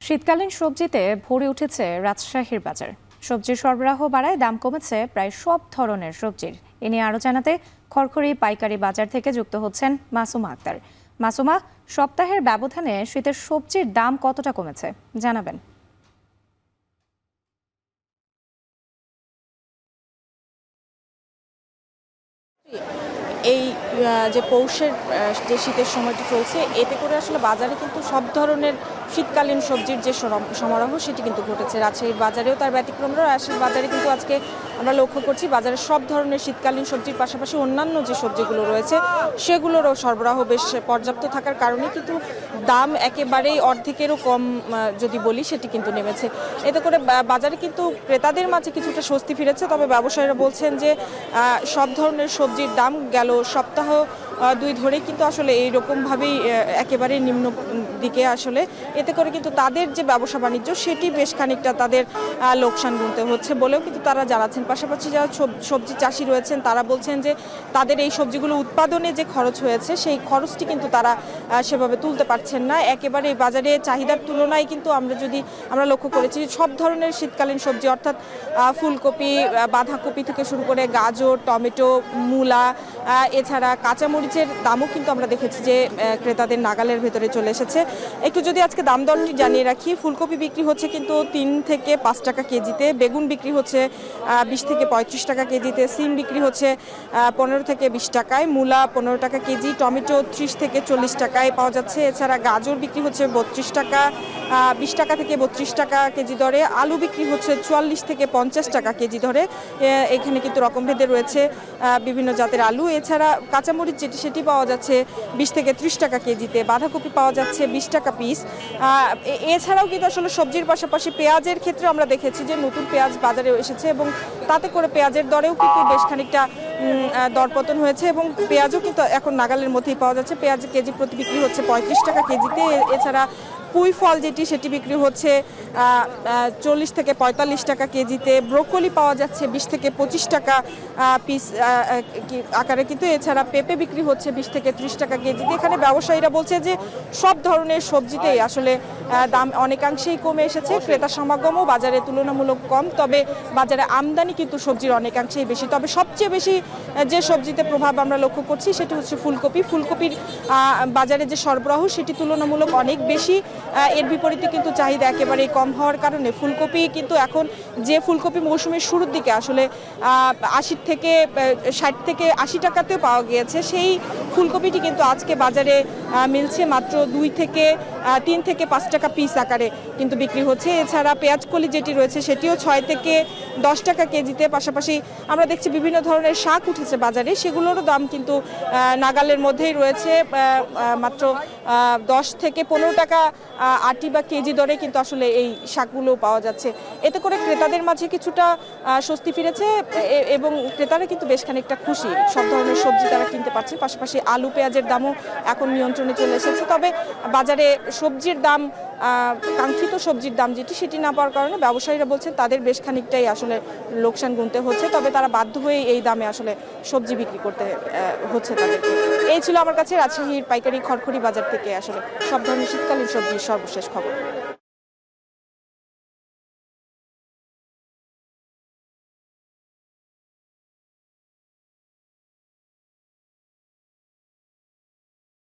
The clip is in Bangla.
শীতকালীন সবজিতে ভরে উঠেছে রাজশাহীর বাজার। সবজির সরবরাহ বাড়ায় দাম কমেছে প্রায় সব ধরনের সবজির। এ নিয়ে আরও জানাতে খড়খড়ি পাইকারি বাজার থেকে যুক্ত হচ্ছেন মাসুমা আক্তার। মাসুমা, সপ্তাহের ব্যবধানে শীতের সবজির দাম কতটা কমেছে জানাবেন। এই যে পৌষের যে শীতের সময়টি চলছে, এতে করে আসলে বাজারে কিন্তু সব ধরনের শীতকালীন সবজির যে সমারোহ সেটি কিন্তু ঘটেছে। রাজশাহীর বাজারেও তার ব্যতিক্রম নয়। রাজশাহীর বাজারে কিন্তু আজকে আমরা লক্ষ্য করছি বাজারে সব ধরনের শীতকালীন সবজির পাশাপাশি অন্যান্য যে সবজিগুলো রয়েছে সেগুলোরও সরবরাহ বেশ পর্যাপ্ত থাকার কারণে কিন্তু দাম একেবারেই অর্ধেকেরও কম যদি বলি সেটি কিন্তু নেমেছে। এতে করে বাজারে কিন্তু ক্রেতাদের মাঝে কিছুটা স্বস্তি ফিরেছে। তবে ব্যবসায়ীরা বলছেন যে সব ধরনের সবজির দাম গেল সপ্তাহ দুই ধরে কিন্তু আসলে এইরকমভাবেই একেবারে নিম্ন দিকে আসলে, এতে করে কিন্তু তাদের যে ব্যবসা বাণিজ্য সেটি বেশ খানিকটা তাদের লোকসান গুনতে হচ্ছে বলেও কিন্তু তারা জানাচ্ছেন। পাশাপাশি যারা সবজি চাষি রয়েছেন তারা বলছেন যে তাদের এই সবজিগুলো উৎপাদনে যে খরচ হয়েছে সেই খরচটি কিন্তু তারা সেভাবে তুলতে পারছেন না। একেবারে বাজারে চাহিদার তুলনায় কিন্তু আমরা লক্ষ্য করেছি সব ধরনের শীতকালীন সবজি অর্থাৎ ফুলকপি, বাঁধাকপি থেকে শুরু করে গাজর, টমেটো, মূলা, এছাড়া কাঁচামরিচের দামও কিন্তু আমরা দেখেছি যে ক্রেতাদের নাগালের ভেতরে চলে এসেছে। একটু যদি আজকে দাম দরটি জানিয়ে রাখি, ফুলকপি বিক্রি হচ্ছে কিন্তু 3 থেকে 5 টাকা কেজিতে, বেগুন বিক্রি হচ্ছে 20 থেকে 35 টাকা কেজিতে, সিম বিক্রি হচ্ছে 15 থেকে 20 টাকায়, মূলা 15 টাকা কেজি, টমেটো 30 থেকে 40 টাকায় পাওয়া যাচ্ছে। এছাড়া গাজর বিক্রি হচ্ছে 32 টাকা, 20 টাকা থেকে 32 টাকা কেজি দরে, আলু বিক্রি হচ্ছে 44 থেকে 50 টাকা কেজি দরে। এখানে কিন্তু রকমভেদে রয়েছে বিভিন্ন জাতের আলু। এছাড়া কাঁচামরিচ সেটি পাওয়া যাচ্ছে 20 থেকে 30 টাকা কেজিতে, বাঁধাকপি পাওয়া যাচ্ছে 20 টাকা পিস। এছাড়াও কিন্তু আসলে সবজির পাশাপাশি পেঁয়াজের ক্ষেত্রে আমরা দেখেছি যে নতুন পেঁয়াজ বাজারে এসেছে এবং তাতে করে পেঁয়াজের দরেও কিন্তু বেশ খানিকটা দরপতন হয়েছে এবং পেঁয়াজও কিন্তু এখন নাগালের মধ্যেই পাওয়া যাচ্ছে। পেঁয়াজ কেজি প্রতি বিক্রি হচ্ছে 35 টাকা কেজিতে। এছাড়া পুঁই ফল যেটি বিক্রি হচ্ছে 40 থেকে 45 টাকা কেজিতে, ব্রোকলি পাওয়া যাচ্ছে 20 থেকে 25 টাকা পিস আকারে কিন্তু। এছাড়া পেঁপে বিক্রি হচ্ছে 20 থেকে 30 টাকা কেজিতে। এখানে ব্যবসায়ীরা বলছে যে সব ধরনের সবজিতেই আসলে দাম অনেকাংশেই কমে এসেছে। ক্রেতা সমাগমও বাজারে তুলনামূলক কম, তবে বাজারে আমদানি কিন্তু সবজির অনেকাংশেই বেশি। তবে সবচেয়ে বেশি যে সবজিতে প্রভাব আমরা লক্ষ্য করছি সেটি হচ্ছে ফুলকপি। ফুলকপির বাজারে যে সরবরাহ সেটি তুলনামূলক অনেক বেশি। এর বিপরীতে কিন্তু চাহিদা একেবারেই কম হওয়ার কারণে ফুলকপি কিন্তু এখন যে ফুলকপি মৌসুমের শুরুর দিকে আসলে 60 থেকে 80 টাকাতেও পাওয়া গিয়েছে, সেই ফুলকপিটি কিন্তু আজকে বাজারে মিলছে মাত্র 3 থেকে 5 টাকা পিস আকারে কিন্তু বিক্রি হচ্ছে। এছাড়া পেঁয়াজকলি যেটি রয়েছে সেটিও 6 থেকে 10 টাকা কেজিতে। পাশাপাশি আমরা দেখছি বিভিন্ন ধরনের শাক উঠেছে বাজারে, সেগুলোরও দাম কিন্তু নাগালের মধ্যেই রয়েছে। মাত্র 10 থেকে 15 টাকা আটি বা কেজি দরে কিন্তু আসলে এই শাকগুলো পাওয়া যাচ্ছে। এতে করে ক্রেতাদের মাঝে কিছুটা স্বস্তি ফিরেছে এবং ক্রেতারা কিন্তু বেশ খানিকটা খুশি। সব ধরনের সবজি তারা কিনতে পারছে। পাশাপাশি আলু পেঁয়াজের দামও এখন নিয়ন্ত্রণে চলে এসেছে। তবে বাজারে সবজির দাম, কাঙ্ক্ষিত সবজির দাম সেটি না পাওয়ার কারণে ব্যবসায়ীরা বলছেন তাদের বেশ খানিকটাই আসলে লোকসান গুনতে হচ্ছে। তবে তারা বাধ্য হয়ে এই দামে আসলে সবজি বিক্রি করতে হচ্ছে তাদেরকে। এই ছিল আমার কাছে রাজশাহীর পাইকারি খড়খড়ি বাজার থেকে আসলে সব ধরনের শীতকালীন সবজির সর্বশেষ খবর।